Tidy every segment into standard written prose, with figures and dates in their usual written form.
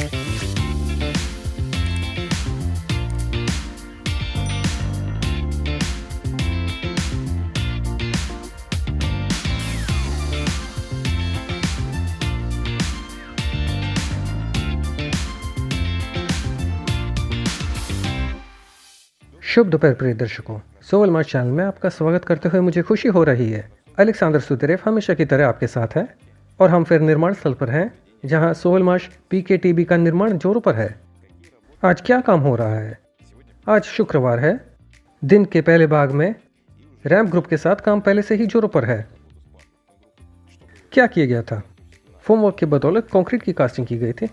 शुभ दोपहर प्रिय दर्शकों, सोवल मार्च चैनल में आपका स्वागत करते हुए मुझे खुशी हो रही है। अलेक्सांडर सुदेरेव हमेशा की तरह आपके साथ है और हम फिर निर्माण स्थल पर हैं जहां सोवल मार्च PKTB का निर्माण जोरों पर है। आज क्या काम हो रहा है? आज शुक्रवार है। दिन के पहले भाग में रैम्प ग्रुप के साथ काम पहले से ही जोरों पर है। क्या किया गया था? फोमवर्क की बदौलत कंक्रीट की कास्टिंग की गई थी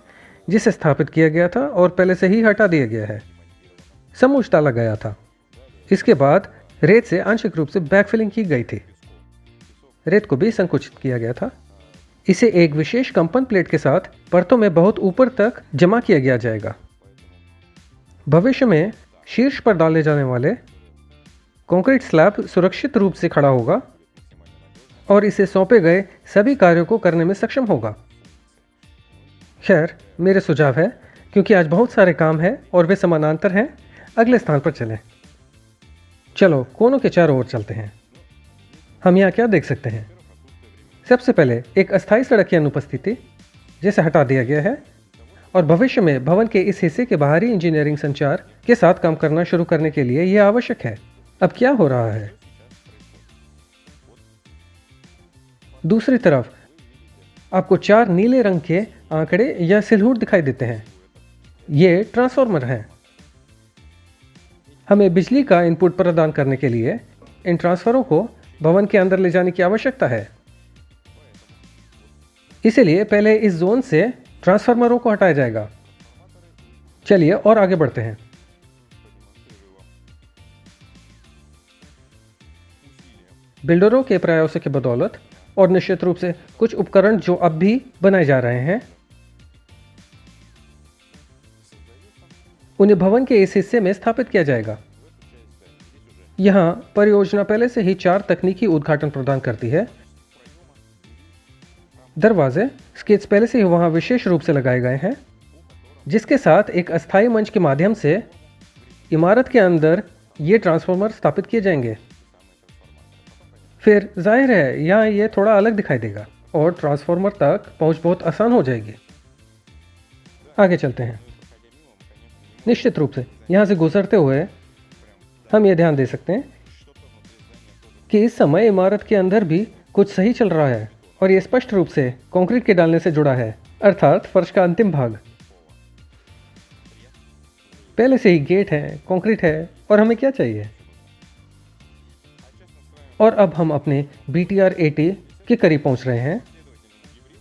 जिसे स्थापित किया गया था और पहले से ही हटा दिया गया है। समूच डाला गया था। इसके बाद रेत से आंशिक रूप से बैकफिलिंग की गई थी। रेत को भी संकुचित किया गया था। इसे एक विशेष कंपन प्लेट के साथ परतों में बहुत ऊपर तक जमा किया गया जाएगा। भविष्य में शीर्ष पर डाले जाने वाले कंक्रीट स्लैब सुरक्षित रूप से खड़ा होगा और इसे सौंपे गए सभी कार्यों को करने में सक्षम होगा। खैर, मेरे सुझाव है, क्योंकि आज बहुत सारे काम हैं और वे समानांतर हैं, अगले स्थान पर चलें। चलो कोनों के चारों ओर चलते हैं। हम यहाँ क्या देख सकते हैं? सबसे पहले एक अस्थायी सड़क की अनुपस्थिति जिसे हटा दिया गया है और भविष्य में भवन के इस हिस्से के बाहरी इंजीनियरिंग संचार के साथ काम करना शुरू करने के लिए यह आवश्यक है। अब क्या हो रहा है? दूसरी तरफ आपको 4 नीले रंग के आंकड़े या सिलहुट दिखाई देते हैं। ये ट्रांसफार्मर हैं। हमें बिजली का इनपुट प्रदान करने के लिए इन ट्रांसफरों को भवन के अंदर ले जाने की आवश्यकता है। इसलिए पहले इस जोन से ट्रांसफार्मरों को हटाया जाएगा। चलिए और आगे बढ़ते हैं। बिल्डरों के प्रयासों की बदौलत और निश्चित रूप से कुछ उपकरण जो अब भी बनाए जा रहे हैं, उन्हें भवन के इस हिस्से में स्थापित किया जाएगा। यहां परियोजना पहले से ही 4 तकनीकी उद्घाटन प्रदान करती है। दरवाजे स्केट्स पहले से ही वहां विशेष रूप से लगाए गए हैं, जिसके साथ एक अस्थायी मंच के माध्यम से इमारत के अंदर ये ट्रांसफार्मर स्थापित किए जाएंगे। फिर जाहिर है यहाँ ये थोड़ा अलग दिखाई देगा और ट्रांसफार्मर तक पहुंच बहुत आसान हो जाएगी। आगे चलते हैं। निश्चित रूप से यहाँ से गुजरते हुए हम ये ध्यान दे सकते हैं कि इस समय इमारत के अंदर भी कुछ सही चल रहा है और ये स्पष्ट रूप से कंक्रीट के डालने से जुड़ा है, अर्थात फर्श का अंतिम भाग। पहले से ही गेट है, कंक्रीट है और हमें क्या चाहिए? और अब हम अपने BTR 80 के करीब पहुंच रहे हैं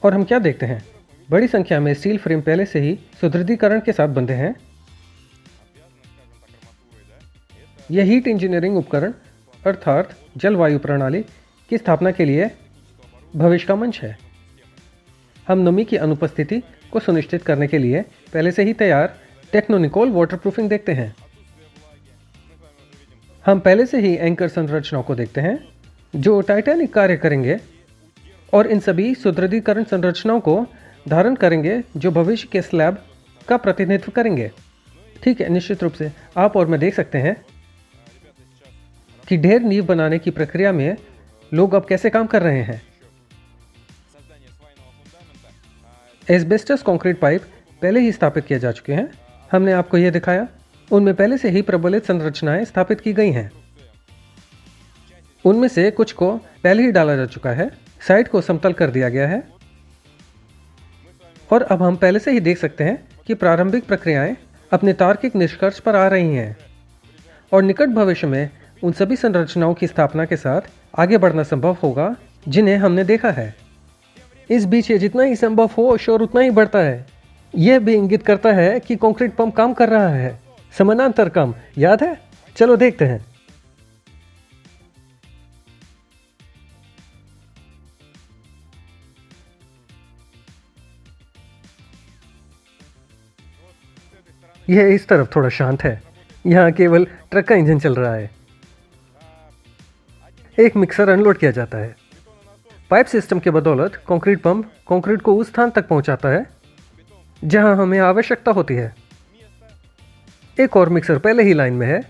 और हम क्या देखते हैं? बड़ी संख्या में स्टील फ्रेम पहले से ही सुदृढ़ीकरण के साथ बंधे हैं। यह हीट इंजीनियरिंग उपकरण अर्थात जलवायु प्रणाली की स्थापना के लिए भविष्य का मंच है। हम नमी की अनुपस्थिति को सुनिश्चित करने के लिए पहले से ही तैयार टेक्नोनिकोल वाटरप्रूफिंग देखते हैं। हम पहले से ही एंकर संरचनाओं को देखते हैं जो टाइटैनिक कार्य करेंगे और इन सभी सुदृढ़ीकरण संरचनाओं को धारण करेंगे जो भविष्य के स्लैब का प्रतिनिधित्व करेंगे। ठीक है, निश्चित रूप से आप और मैं देख सकते हैं कि ढेर नींव बनाने की प्रक्रिया में लोग अब कैसे काम कर रहे हैं। एस्बेस्टस कंक्रीट पाइप पहले ही स्थापित किए जा चुके हैं। हमने आपको यह दिखाया। उनमें पहले से ही प्रबलित संरचनाएं स्थापित की गई हैं। उनमें से कुछ को पहले ही डाला जा चुका है। साइड को समतल कर दिया गया है और अब हम पहले से ही देख सकते हैं कि प्रारंभिक प्रक्रियाएं अपने तार्किक निष्कर्ष पर आ रही हैं और निकट भविष्य में उन सभी संरचनाओं की स्थापना के साथ आगे बढ़ना संभव होगा जिन्हें हमने देखा है। इस बीच ये जितना ही संभव हो शोर उतना ही बढ़ता है। यह भी इंगित करता है कि कंक्रीट पंप काम कर रहा है। समानांतर काम याद है? चलो देखते हैं। यह इस तरफ थोड़ा शांत है। यहाँ केवल ट्रक का इंजन चल रहा है। एक मिक्सर अनलोड किया जाता है। पाइप सिस्टम के बदौलत कंक्रीट पंप कंक्रीट को उस स्थान तक पहुंचाता है जहां हमें आवश्यकता होती है। एक और मिक्सर पहले ही लाइन में है,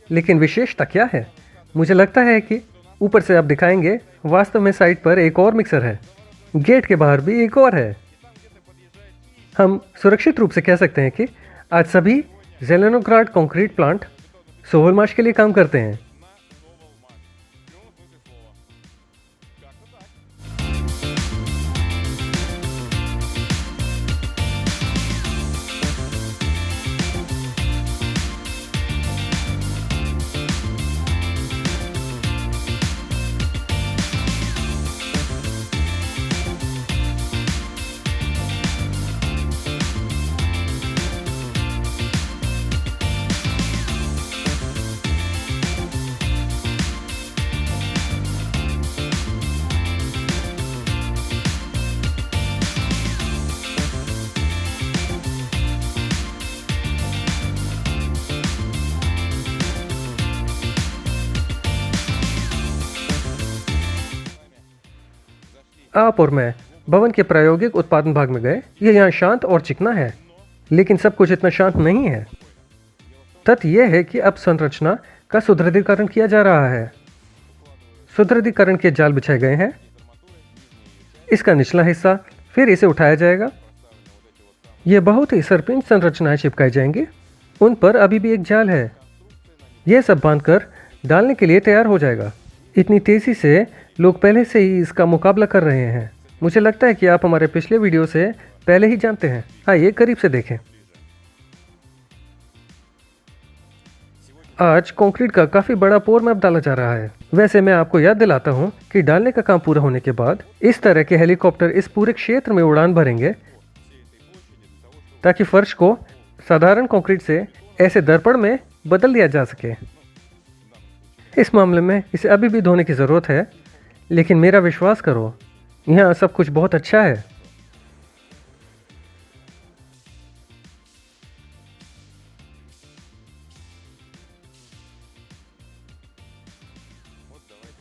लेकिन विशेषता क्या है? मुझे लगता है कि ऊपर से आप दिखाएंगे, वास्तव में साइट पर एक और मिक्सर है, गेट के बाहर भी एक और है। हम सुरक्षित रूप से कह सकते हैं कि आज सभी ज़ेलेनोग्राड कंक्रीट प्लांट सोवलमाश के लिए काम करते हैं। आप और मैं भवन के प्रायोगिक उत्पादन भाग में गए। ये यहाँ शांत और चिकना है, लेकिन सब कुछ इतना शांत नहीं है। तथ्य यह है कि अब संरचना का सुदृढ़ीकरण किया जा रहा है। सुदृढ़ीकरण के जाल बिछाए गए हैं। इसका निचला हिस्सा, फिर इसे उठाया जाएगा। ये बहुत ही सर्पिल संरचनाएं चिपकाई जाएंगी। उन पर अभी भी एक जाल है। यह सब बांधकर डालने के लिए तैयार हो जाएगा। इतनी तेजी से लोग पहले से ही इसका मुकाबला कर रहे हैं। मुझे लगता है कि आप हमारे पिछले वीडियो से पहले ही जानते हैं। आइए करीब से देखें। आज कंक्रीट का काफी बड़ा पोर मैप डाला जा रहा है। वैसे मैं आपको याद दिलाता हूं कि डालने का काम पूरा होने के बाद इस तरह के हेलीकॉप्टर इस पूरे क्षेत्र में उड़ान भरेंगे, ताकि फर्श को साधारण कंक्रीट से ऐसे दर्पण में बदल दिया जा सके। इस मामले में इसे अभी भी धोने की ज़रूरत है, लेकिन मेरा विश्वास करो, यहाँ सब कुछ बहुत अच्छा है।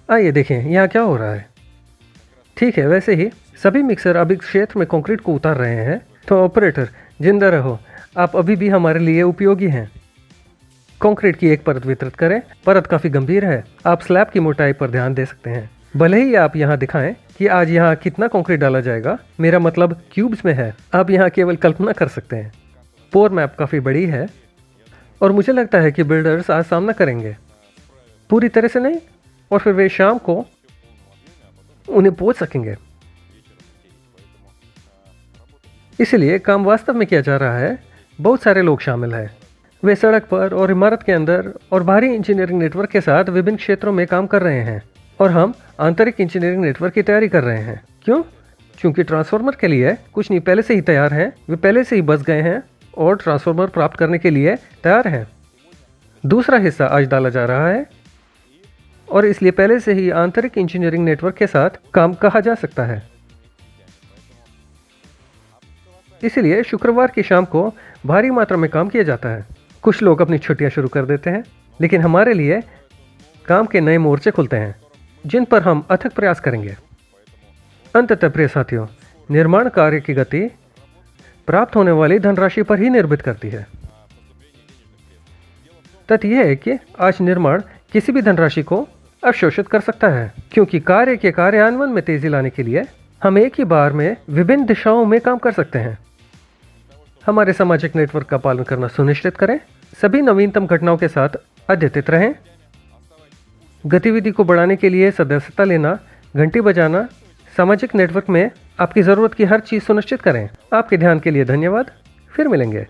आइए देखें यहाँ क्या हो रहा है। ठीक है, वैसे ही सभी मिक्सर अभी क्षेत्र में कंक्रीट को उतार रहे हैं। तो ऑपरेटर, जिंदा रहो, आप अभी भी हमारे लिए उपयोगी हैं। कंक्रीट की एक परत वितरित करें। परत काफ़ी गंभीर है। आप स्लैब की मोटाई पर ध्यान दे सकते हैं। भले ही आप यहाँ दिखाएं कि आज यहाँ कितना कंक्रीट डाला जाएगा, मेरा मतलब क्यूब्स में है। आप यहाँ केवल कल्पना कर सकते हैं। पोर मैप काफ़ी बड़ी है और मुझे लगता है कि बिल्डर्स आज सामना करेंगे। पूरी तरह से नहीं, और फिर वे शाम को उन्हें पहुँच सकेंगे। इसलिए काम वास्तव में किया जा रहा है। बहुत सारे लोग शामिल हैं। वे सड़क पर और इमारत के अंदर और बाहरी इंजीनियरिंग नेटवर्क के साथ विभिन्न क्षेत्रों में काम कर रहे हैं, और हम आंतरिक इंजीनियरिंग नेटवर्क की तैयारी कर रहे हैं। क्यों? क्योंकि ट्रांसफार्मर के लिए कुछ नहीं पहले से ही तैयार है। वे पहले से ही बस गए हैं और ट्रांसफार्मर प्राप्त करने के लिए तैयार हैं। दूसरा हिस्सा आज डाला जा रहा है, और इसलिए पहले से ही आंतरिक इंजीनियरिंग नेटवर्क के साथ काम कहा जा सकता है। इसलिए शुक्रवार की शाम को भारी मात्रा में काम किया जाता है। कुछ लोग अपनी छुट्टियां शुरू कर देते हैं, लेकिन हमारे लिए काम के नए मोर्चे खुलते हैं, जिन पर हम अथक प्रयास करेंगे। अंततः प्रिय साथियों, निर्माण कार्य की गति प्राप्त होने वाली धनराशि पर ही निर्भर करती है। तथ्य यह है कि आज निर्माण किसी भी धनराशि को अवशोषित कर सकता है, क्योंकि कार्य के कार्यान्वयन में तेजी लाने के लिए हम एक ही बार में विभिन्न दिशाओं में काम कर सकते हैं। हमारे सामाजिक नेटवर्क का पालन करना सुनिश्चित करें। सभी नवीनतम घटनाओं के साथ अद्यतित रहें। गतिविधि को बढ़ाने के लिए सदस्यता लेना, घंटी बजाना, सामाजिक नेटवर्क में आपकी ज़रूरत की हर चीज़ सुनिश्चित करें। आपके ध्यान के लिए धन्यवाद। फिर मिलेंगे।